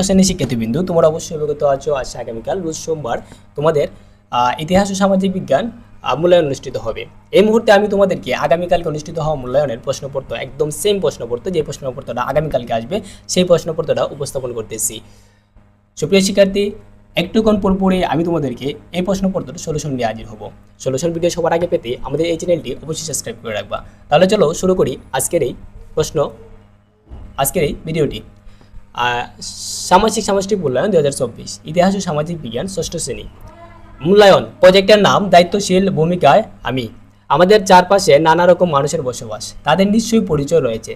শ্রেণীর শিক্ষার্থীবৃন্দু, তোমরা অবশ্যই অবগত আছো আজ আগামীকাল রোজ সোমবার তোমাদের ইতিহাস ও সামাজিক বিজ্ঞান মূল্যায়ন অনুষ্ঠিত হবে। এই মুহূর্তে আমি তোমাদেরকে আগামীকালকে অনুষ্ঠিত হওয়া মূল্যায়নের প্রশ্নপত্র, একদম সেম প্রশ্নপত্র, যে প্রশ্নপত্রটা আগামীকালকে আসবে সেই প্রশ্নপত্রটা উপস্থাপন করতেছি। সুপ্রিয় শিক্ষার্থী, একটুক্ষণ পরে আমি তোমাদেরকে এই প্রশ্নপত্রের সলিউশন নিয়ে হাজির হব। সলিউশন ভিডিও সবার আগে পেতে আমাদের এই চ্যানেলটি অবশ্যই সাবস্ক্রাইব করে রাখবা। তাহলে চলো শুরু করি আজকের এই ভিডিওটি। সামাজিক সামষ্টিক মূল্যায়ন 2024, ইতিহাস ও সামাজিক বিজ্ঞান ষষ্ঠ শ্রেণী। মূল্যায়ন প্রজেক্টের নাম দায়িত্বশীল ভূমিকায় আমি। আমাদের চারপাশে নানা রকম মানুষের বসবাস, তাদের নিশ্চয়ই পরিচয় রয়েছে।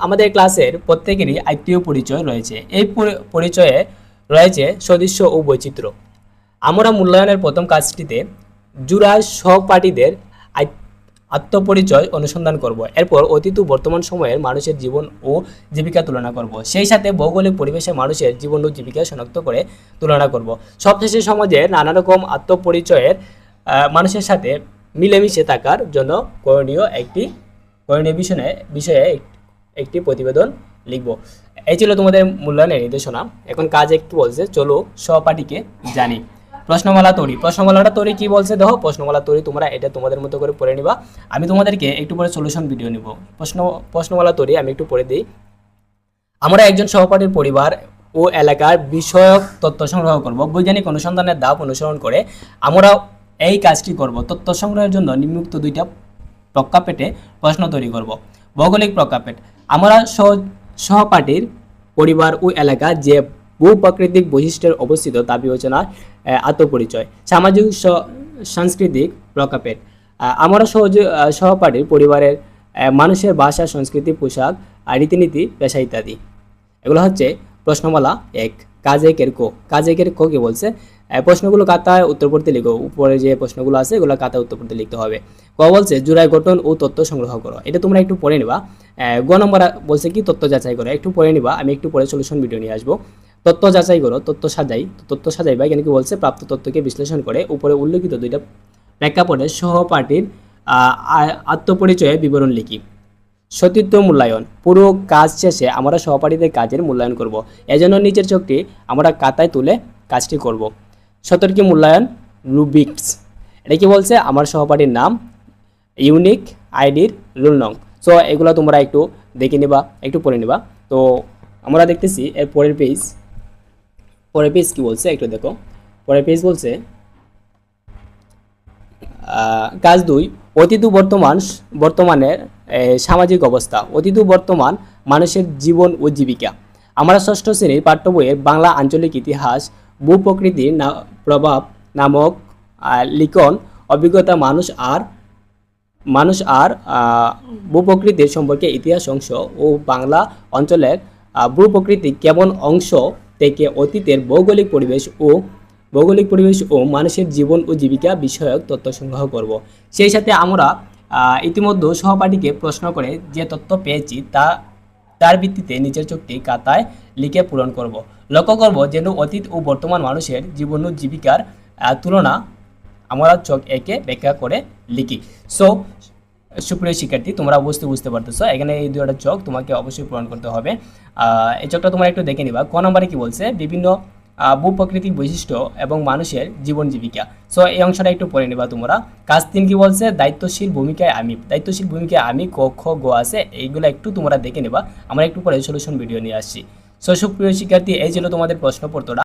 আমাদের ক্লাসের প্রত্যেকেরই আত্মীয় পরিচয় রয়েছে। এই পরিচয়ে রয়েছে সদস্য ও বৈচিত্র্য। আমরা মূল্যায়নের প্রথম কাজটিতে জুড়া সহপাঠীদের আত্মপরিচয় অনুসন্ধান করব। এরপর অতীত ও বর্তমান সময়ের মানুষের জীবন ও জীবিকা তুলনা করব। সেই সাথে ভৌগোলিক পরিবেশে মানুষের জীবন ও জীবিকা শনাক্ত করে তুলনা করব। সবশেষে সমাজের নানা রকম আত্মপরিচয়ের মানুষের সাথে মিলেমিশে থাকার জন্য করণীয় বিষয়ে একটি প্রতিবেদন লিখব। এই ছিল তোমাদের মূল্যায়নের নির্দেশনা। এখন কাজ একটু বলছে, চলো সহপাঠীকে জানি। প্রশ্নমালা তৈরি। প্রশ্নমালাটা তৈরি কি বলছে দেখো। প্রশ্নমালা তৈরি তোমরা এটা তোমাদের মতো করে পড়ে নিবা। আমি তোমাদেরকে একটু পরে সলিউশন ভিডিও নিব। প্রশ্নমালা তৈরি আমি একটু পড়ে দিই। আমরা একজন সহপাঠীর পরিবার ও এলাকার বিষয়ক তথ্য সংগ্রহ করব। বৈজ্ঞানিক অনুসন্ধানের ধাপ অনুসরণ করে আমরা এই কাজটি করব। তথ্য সংগ্রহের জন্য নিম্নোক্ত দুইটা প্রেক্ষাপটে প্রশ্ন তৈরি করব। ভৌগোলিক প্রেক্ষাপট। আমরা সহপাঠীর পরিবার ও এলাকা যে ভূপ্রাকৃতিক বৈশিষ্ট্যের অবস্থিত তা বিবেচনায় আত্মপরিচয়। সামাজিক সাংস্কৃতিক প্রেক্ষাপট। আমরা সহপাঠীর পরিবারের মানুষের ভাষা, সংস্কৃতি, পোশাক, রীতিনীতি, পেশা ইত্যাদি। এগুলো হচ্ছে প্রশ্নমালা 1। কাজ 1-এর ক। কাজ 1-এর ক কি বলছে? প্রশ্নগুলো খাতায় উত্তর পড়তে লিখো। উপরে যে প্রশ্নগুলো আছে এগুলো খাতায় উত্তর পড়তে লিখতে হবে। ক বলছে জোড়ায় গঠন ও তথ্য সংগ্রহ করো। এটা তোমরা একটু পড়ে নিবা। গ নম্বর বলছে কি তথ্য যাচাই করো। একটু পড়ে নিবা, আমি একটু পরে সলিউশন ভিডিও নিয়ে আসবো। তথ্য যাচাই করো, তথ্য সাজাইবা। এখানে কি বলছে? প্রাপ্ত তথ্যকে বিশ্লেষণ করে উপরে উল্লেখিত দুইটা প্রেক্ষাপটে সহপাঠীর আত্মপরিচয়ের বিবরণ লিখি। সতীত্ব মূল্যায়ন। পুরো কাজ শেষে আমরা সহপাঠীদের কাজের মূল্যায়ন করব। এজন্য নিচের চোখটি আমরা খাতায় তুলে কাজটি করব। সতর্কী মূল্যায়ন রুবিক্স। এটা কি বলছে? আমার সহপাঠীর নাম, ইউনিক আইডির রোল নং। সো এগুলো তোমরা একটু দেখে নিবা, একটু পড়ে নিবা। তো আমরা দেখতেছি এর পরের পেজ কি বলছে একটু দেখো। পরের পেজ বলছে কাজ 2, অতীত ও বর্তমানের সামাজিক অবস্থা। অতীত ও বর্তমান মানুষের জীবন ও জীবিকা। আমরা ষষ্ঠ শ্রেণীর পাঠ্য বইয়ের বাংলা আঞ্চলিক ইতিহাস ভূপ্রকৃতির প্রভাব নামক লিখন অভিজ্ঞতা মানুষ আর ভূপ্রকৃতির সম্পর্কে ইতিহাস অংশ ও বাংলা অঞ্চলের ভূপ্রকৃতি কেমন অংশ থেকে অতীতের ভৌগোলিক পরিবেশ ও মানুষের জীবন ও জীবিকা বিষয়ক তথ্য সংগ্রহ করব। সেই সাথে আমরা ইতিমধ্যে সহপাঠীকে প্রশ্ন করে যে তথ্য পেয়েছি তার ভিত্তিতে নিচের চোখটি খাতায় লিখে পূরণ করব। লক্ষ্য করব যেন অতীত ও বর্তমান মানুষের জীবন ও জীবিকার তুলনা আমরা চোখ এঁকে ব্যাখ্যা করে লিখি। সো সুপ্রিয় শিক্ষার্থী, তোমরা বুঝতে পারতেছো। এখানে এই দুটো চোখ তোমাকে অবশ্যই পূরণ করতে হবে। এই চোখটা তোমরা একটু দেখে নিবা। ক নম্বরে কি বলছে? বিভিন্ন ভূপ্রাকৃতিক বৈশিষ্ট্য এবং মানুষের জীবন জীবিকা। সো এই অংশটা একটু পড়ে নিবা তোমরা। কাজ 3 কি বলছে? দায়িত্বশীল ভূমিকায় আমি ক খ গ আছে, এইগুলো একটু তোমরা দেখে নিবা। আমরা একটু পরে সলিউশন ভিডিও নিয়ে আসছি। সো সুপ্রিয় শিক্ষার্থী, এই ছিল তোমাদের প্রশ্নপত্রটা।